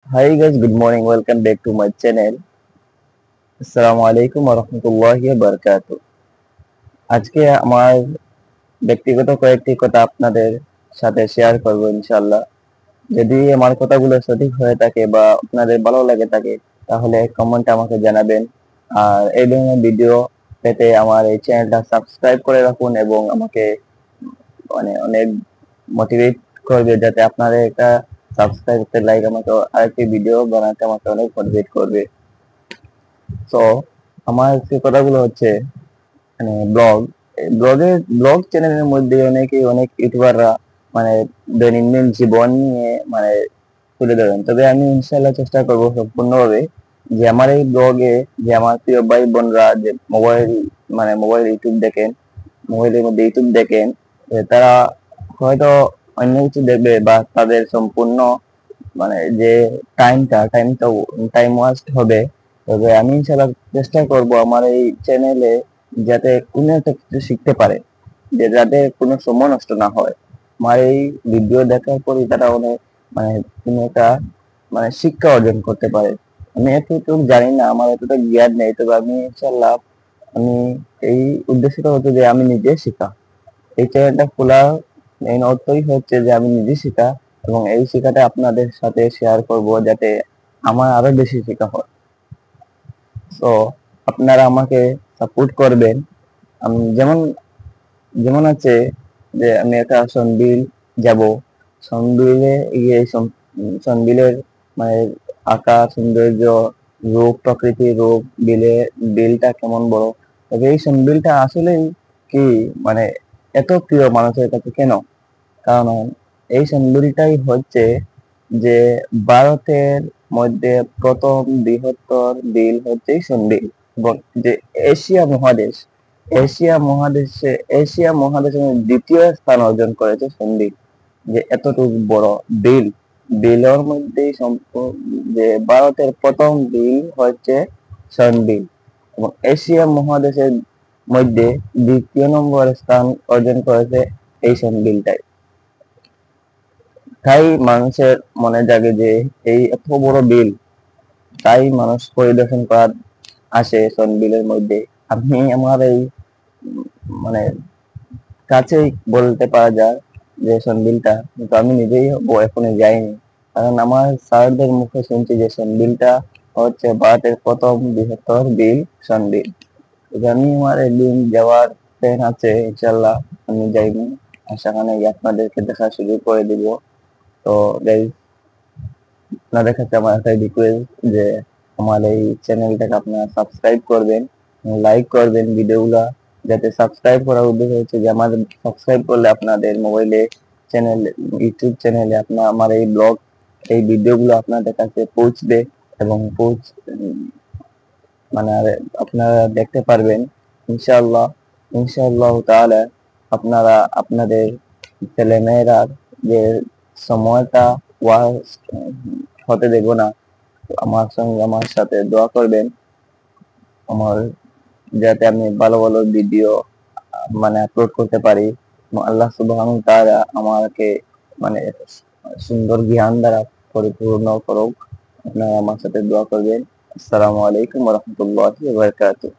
Hi guys, good morning. Welcome back to my channel. Assalamu alaikum warahmatullahi wabarakatuh. আজকে আমার ব্যক্তিগত কয়েকটি কথা আপনাদের সাথে শেয়ার করব ইনশাআল্লাহ। যদি আমার কথাগুলো সঠিক হয়ে থাকে বা আপনাদের ভালো লাগে থাকে তাহলে কমেন্টে আমাকে জানাবেন। আর এই ধরনের ভিডিও পেতে আমার এই চ্যানেলটা সাবস্ক্রাইব করে রাখুন এবং আমাকে অনেক মোটিভেট করবে যাতে আপনাদের একটা সাবস্ক্রাইব করতে লাইক আমাকে আরেকটি ভিডিও বানাতে আমাকে অনেক মোটিভেট করবে। তো আমার যে কথাগুলো হচ্ছে ব্লগ ব্লগ চ্যানেলের মধ্যে অনেক ইউটিউবাররা মানে দৈনন্দিন জীবন নিয়ে তুলে ধরেন, তবে আমি ইনশাল্লাহ চেষ্টা করবো সম্পূর্ণভাবে যে আমার এই ব্লগে যে আমার প্রিয় ভাই বোনরা যে মোবাইল ইউটিউব দেখেন, মোবাইলের মধ্যে ইউটিউব দেখেন, তারা হয়তো অন্য কিছু দেখবে বা তাদের সম্পূর্ণ যে টাইমটা টাইম ওয়েস্ট হবে। তবে আমি ইনশাল্লাহ চেষ্টা করব আমার এই চ্যানেলে যাতে কোনো একটা কিছু শিখতে পারে, যে যাতে কোনো সময় নষ্ট না হয়। আমার এই ভিডিও দেখার পরই তারা অনেক মানে কোনো একটা শিক্ষা অর্জন করতে পারে। আমি এতটুকু জানি না, আমার এতটা জ্ঞান নেই, তবে আমি ইনশাল্লাহ আমি এই উদ্দেশ্যটা হচ্ছে যে আমি নিজে শিখা। এই চ্যানেলটা খোলার মেইন অর্থই হচ্ছে যে আমি নিজে শিখা এবং এই শিখাটা আপনাদের সাথে শেয়ার করব যাতে আমার আরো বেশি শেখা হয়। তো আপনারা আমাকে সাপোর্ট করবেন। আমি যেমন যেমন আছে যে আমি একটা সন্দ্বীপ যাব, সন্দ্বীপে গিয়ে সন্দ্বীপের মানে আকাশ সৌন্দর্য, রূপ, প্রকৃতির রূপ, বিলটা কেমন বড়। তবে এই সন্দ্বীপটা আসলেই কি মানে এত প্রিয় মানুষের কাছে কেন? কারণ এই সন্দ্বীপটাই হচ্ছে যে ভারতের মধ্যে প্রথম বৃহত্তর বিল হচ্ছে এই সন্দ্বীপ, এবং যে এশিয়া মহাদেশ এশিয়া মহাদেশের দ্বিতীয় স্থান অর্জন করেছে সন্দ্বীপ। যে এতটুকু বড় বিল, বিলের মধ্যেই যে ভারতের প্রথম বিল হচ্ছে সন্দ্বীপ, এবং এশিয়া মহাদেশের মধ্যে দ্বিতীয় নম্বর স্থান অর্জন করেছে এই সন্দ্বীপটাই। তাই মানুষের মনে জাগে যে এই এত বড় বিল, তাই মানুষ পরিদর্শন করার আসে সন্দ্বীপের মধ্যে। আমি আমার এই মানে কাছেই বলতে পারা যায় যে সন্দ্বীপটা, কিন্তু আমি নিজেই এখনো যাইনি। কারণ আমার স্যারদের মুখে শুনছি যে সন্দ্বীপটা হচ্ছে ভারতের প্রথম বৃহত্তর বিল সন্দ্বীপ। তবে আমি আমার একদিন যাওয়ার প্ল্যান আছে ইনশাল্লাহ, আমি যাইনি। আর সেখানে গিয়ে আপনাদেরকে দেখা শুরু করে দিব। তো গাইস, আপনাদের কাছে আমার একটা রিকোয়েস্ট যে আমার এই চ্যানেলটাকে আপনারা সাবস্ক্রাইব করবেন, লাইক করবেন ভিডিওগুলা। যাতে সাবস্ক্রাইব করার উদ্দেশ্য হচ্ছে যে আমার সাবস্ক্রাইব করলে আপনাদের মোবাইলে চ্যানেল ইউটিউব চ্যানেলে আপনার আমার এই ব্লগ এই ভিডিওগুলো আপনাদের কাছে পৌঁছবে এবং আর আপনারা দেখতে পারবেন ইনশাআল্লাহ। ইনশাআল্লাহ তাআলা আপনারা আপনাদের ছেলেমেয়েরা যে সময়টা ওয়াস্ট হতে দেব না। তো আমার সাথে দোয়া করবেন আমার, যাতে আমি ভালো ভালো ভিডিও আপলোড করতে পারি এবং আল্লাহ সুবহানাহু ওয়া তাআলা আমাকে মানে সুন্দর জ্ঞান দ্বারা পরিপূর্ণ করুক। আপনারা আমার সাথে দোয়া করবেন। আসসালামু আলাইকুম ওয়া রাহমাতুল্লাহি ওয়া বারাকাতুহু।